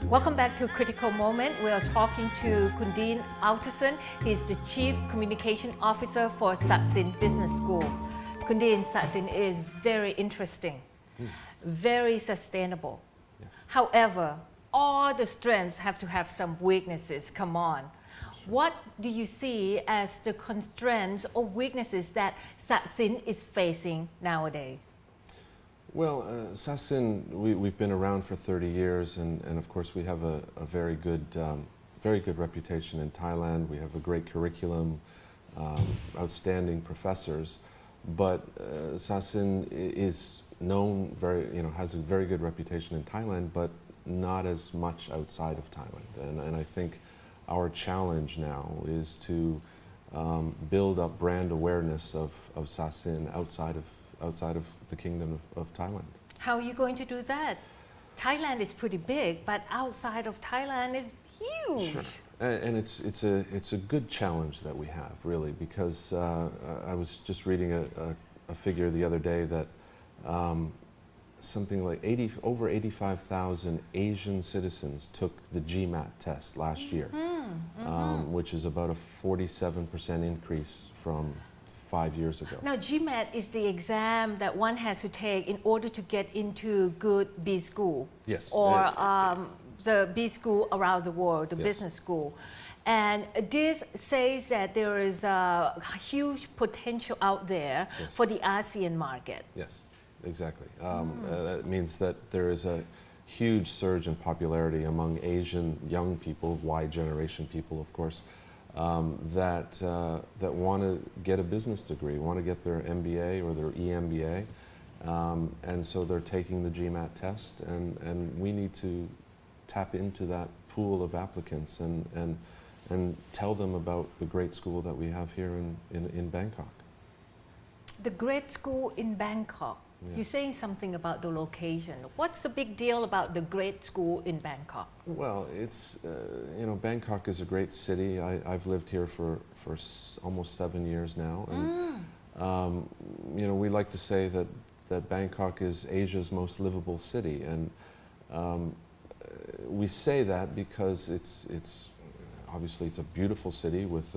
Welcome back to Critical Moment. We are talking to Kundin Alterson. He's the Chief Communication Officer for Satsin Business School. Kundin, Satsin is very interesting, very sustainable. Yes. However, all the strengths have to have some weaknesses. Come on. What do you see as the constraints or weaknesses that Satsin is facing nowadays? Well, Satsin, we've been around for 30 years, and of course we have a very good reputation in Thailand. We have a great curriculum, outstanding professors, but Satsin is known has a very good reputation in Thailand, but not as much outside of Thailand. And I think our challenge now is to build up brand awareness of Satsin outside of the Kingdom of Thailand. How are you going to do that? Thailand is pretty big, but outside of Thailand is huge. Sure. And it's a good challenge that we have, really, because I was just reading a figure the other day that something like over 85,000 Asian citizens took the GMAT test last year, which is about a 47% increase from 5 years ago. Now, GMAT is the exam that one has to take in order to get into good B school. Yes. Or the B school around the world, the Yes. business school. And this says that there is a huge potential out there Yes. for the ASEAN market. Yes, exactly. That means that there is a huge surge in popularity among Asian young people, Y generation people, of course, that want to get a business degree, want to get their MBA or their EMBA, and so they're taking the GMAT test, and we need to tap into that pool of applicants and tell them about the great school that we have here in Bangkok. The great school in Bangkok. Yeah. You're saying something about the location. What's the big deal about the great school in Bangkok? Well, it's, Bangkok is a great city. I've lived here for almost 7 years now. And, we like to say that Bangkok is Asia's most livable city. And we say that because it's obviously it's a beautiful city with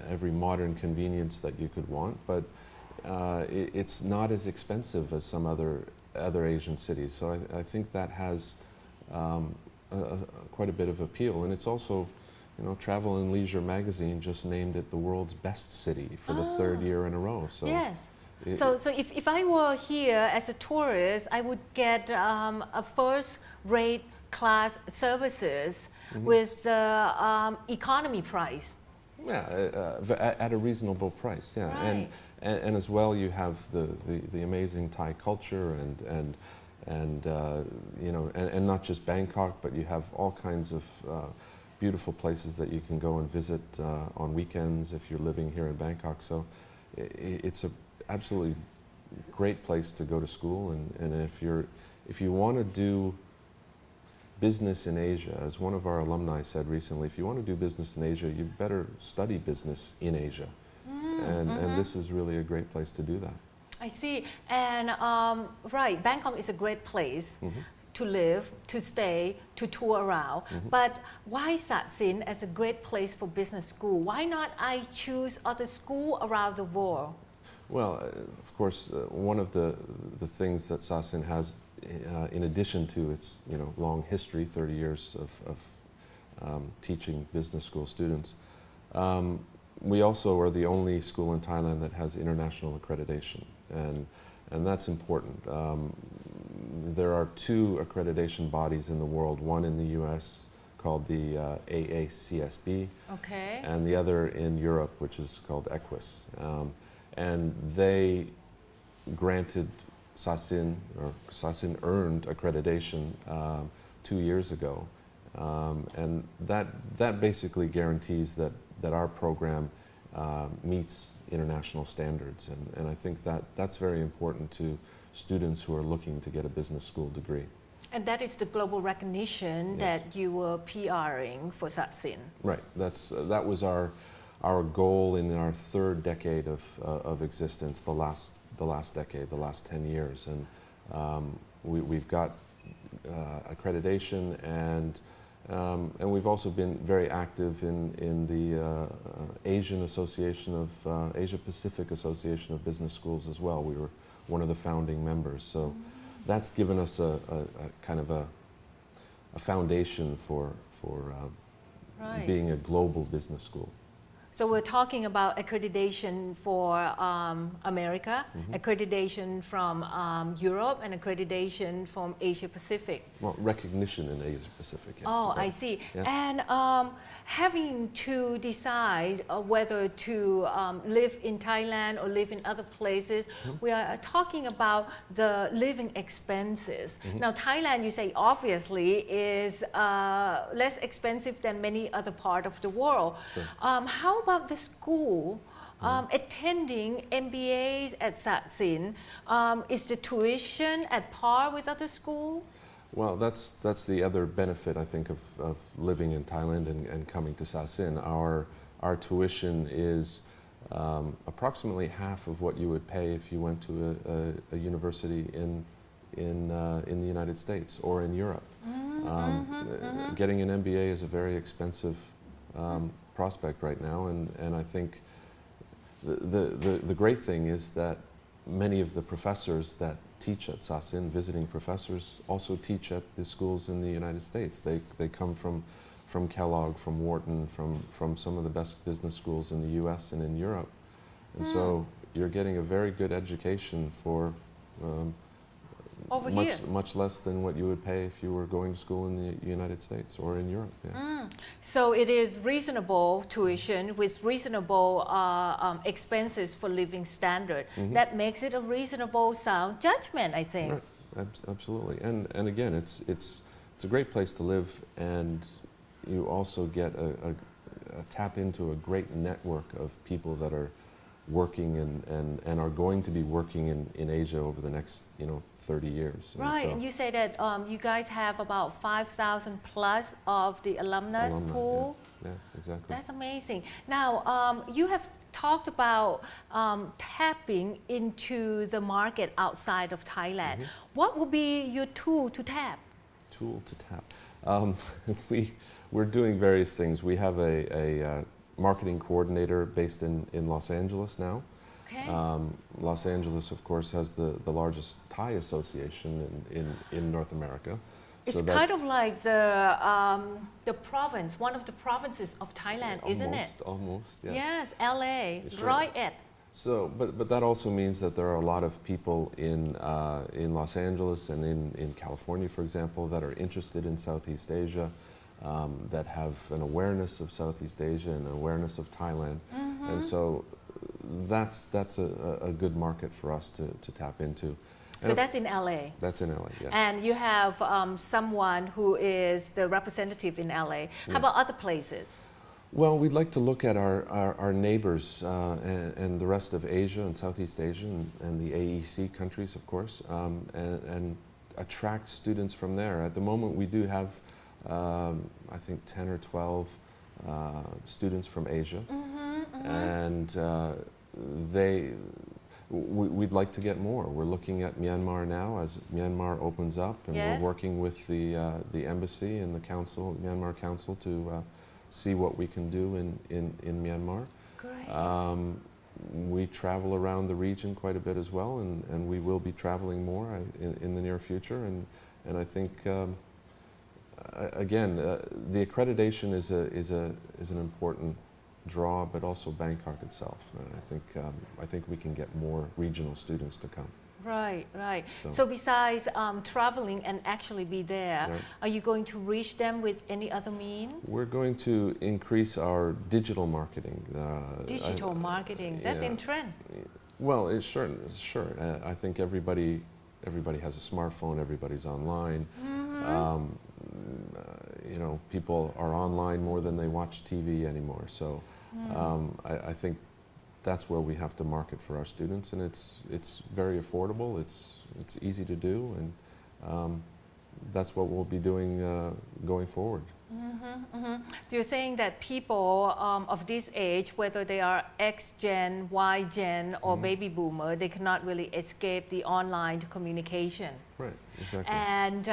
every modern convenience that you could want, but it's not as expensive as some other Asian cities. So I think that has quite a bit of appeal. And it's also, Travel and Leisure magazine just named it the world's best city for the third year in a row. So yes. So if I were here as a tourist, I would get a first-rate class services with the economy price. Yeah, at a reasonable price. Yeah, Right. and as well, you have the amazing Thai culture and not just Bangkok, but you have all kinds of beautiful places that you can go and visit on weekends if you're living here in Bangkok. So it's a absolutely great place to go to school, and if you want to do business in Asia, as one of our alumni said recently, if you want to do business in Asia, you better study business in Asia. And this is really a great place to do that. I see. And right, Bangkok is a great place to live, to stay, to tour around. But why Satsin as a great place for business school? Why not I choose other school around the world? Well, of course, one of the things that Satsin has, in addition to its long history, 30 years of teaching business school students, we also are the only school in Thailand that has international accreditation, and that's important. There are 2 accreditation bodies in the world, one in the US called the AACSB, Okay. and the other in Europe, which is called EQUIS. And they granted Satsin earned accreditation 2 years ago, and that basically guarantees that our program meets international standards, and I think that's very important to students who are looking to get a business school degree. And that is the global recognition Yes. that you were PRing for Satsin. Right. That was our goal in our 3rd decade of existence, the last decade, the last 10 years, and we've got accreditation, and we've also been very active in the Asian Association of Asia Pacific Association of Business Schools as well. We were one of the founding members, so that's given us a kind of a foundation for Right. being a global business school. So we're talking about accreditation for America, accreditation from Europe, and accreditation from Asia Pacific. Well, recognition in Asia Pacific, yes. Oh, Yeah. I see. Yeah. And having to decide whether to live in Thailand or live in other places, we are talking about the living expenses. Now, Thailand, you say, obviously, is less expensive than many other parts of the world. Sure. How about the school? Attending MBAs at Satsin, is the tuition at par with other schools? Well, that's the other benefit, I think, of living in Thailand and coming to Sasin. Our tuition is approximately half of what you would pay if you went to a university in the United States or in Europe. Getting an MBA is a very expensive prospect right now, and I think the great thing is that many of the professors that teach at Sasin, visiting professors, also teach at the schools in the United States. They come from Kellogg, from Wharton, from some of the best business schools in the US and in Europe. And so you're getting a very good education for Over here. much less than what you would pay if you were going to school in the United States or in Europe. Yeah. So it is reasonable tuition with reasonable expenses for living standard. That makes it a reasonable, sound judgment, I think. Right. Absolutely. And again, it's a great place to live, and you also get a tap into a great network of people that are working and are going to be working in Asia over the next 30 years. Right, and you say that you guys have about 5,000 plus of the alumnus pool. Yeah, exactly. That's amazing. Now, you have talked about tapping into the market outside of Thailand. What would be your tool to tap? Tool to tap. We're doing various things. We have a marketing coordinator based in Los Angeles now. Okay. Los Angeles, of course, has the largest Thai association in North America. It's So kind of like the province, one of the provinces of Thailand, isn't it? Almost, yes. Yes, LA, Sure. right. So, but that also means that there are a lot of people in Los Angeles and in California, for example, that are interested in Southeast Asia, that have an awareness of Southeast Asia and an awareness of Thailand, and so that's a good market for us to tap into. So that's in LA. That's in LA, yes. And you have someone who is the representative in LA. How about other places? Well, we'd like to look at our neighbors and the rest of Asia and Southeast Asia and the AEC countries, of course, and attract students from there. At the moment, we do have, I think, 10 or 12 students from Asia, and we'd like to get more. We're looking at Myanmar now as Myanmar opens up, and Yes. we're working with the embassy and the council, Myanmar Council, to see what we can do in Myanmar. Great. We travel around the region quite a bit as well, and we will be traveling more in the near future. And I think, again, the accreditation is an important draw, but also Bangkok itself. And I think we can get more regional students to come. Right, right. So- So besides traveling and actually be there, Right. are you going to reach them with any other means? We're going to increase our digital marketing. Digital marketing, that's yeah. in trend. Well, it's sure. I think everybody has a smartphone. Everybody's online. People are online more than they watch TV anymore. So I think that's where we have to market for our students, and it's very affordable. It's easy to do, and that's what we'll be doing going forward. So you're saying that people of this age, whether they are X Gen, Y Gen, or baby boomer, they cannot really escape the online communication. Right, exactly. And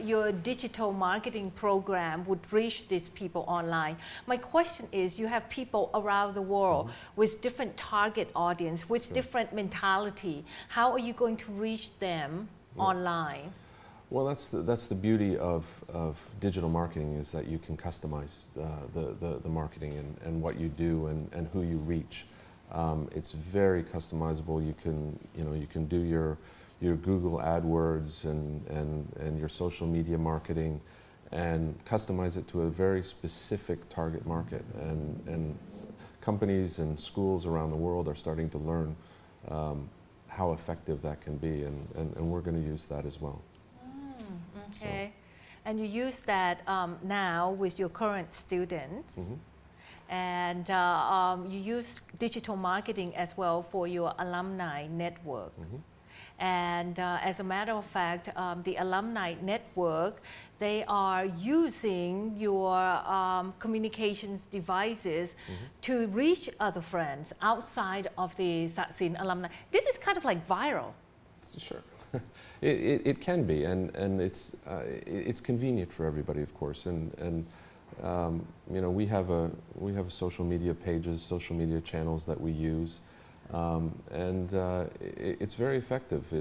your digital marketing program would reach these people online. My question is, you have people around the world with different target audience, with different mentality. How are you going to reach them online? Well, that's the beauty of digital marketing, is that you can customize the marketing and what you do and who you reach. It's very customizable. You can do your Google AdWords and your social media marketing and customize it to a very specific target market. And companies and schools around the world are starting to learn how effective that can be, and we're going to use that as well. Okay, and you use that now with your current students, and you use digital marketing as well for your alumni network. And as a matter of fact, the alumni network, they are using your communications devices to reach other friends outside of the Satsin alumni. This is kind of like viral. Sure. It can be, and it's convenient for everybody, of course. And we have social media pages, social media channels that we use, and it's very effective.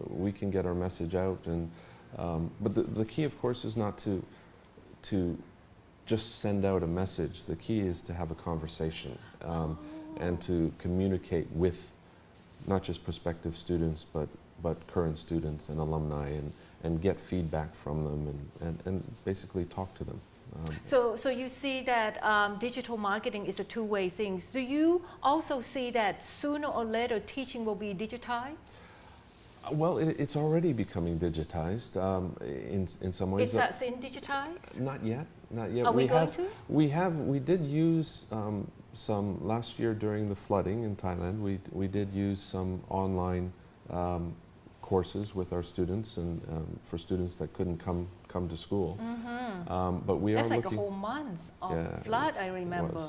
We can get our message out, but the key, of course, is not to just send out a message. The key is to have a conversation and to communicate with not just prospective students, but current students and alumni, and get feedback from them and basically talk to them. So you see that digital marketing is a two-way thing. Do you also see that sooner or later teaching will be digitized? Well, it's already becoming digitized in some ways. Is that in digitized? Not yet. Not yet. Are we going to? We did use some last year during the flooding in Thailand. We did use some online courses with our students, and for students that couldn't come to school. But we That's are like looking. a whole month of flood, I remember.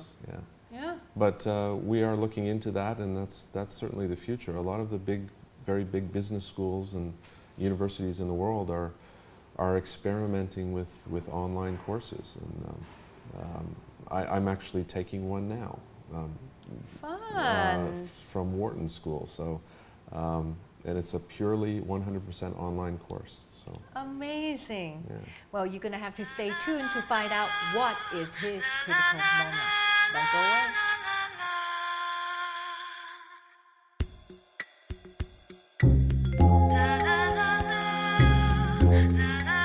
Yeah. But we are looking into that, and that's certainly the future. A lot of the very big business schools and universities in the world are experimenting with online courses, and I'm actually taking one now. Fun. From Wharton School, so and it's a purely 100% online course. So amazing. Yeah. Well, you're going to have to stay tuned to find out what is his critical moment. Don't go away. La la la la, la la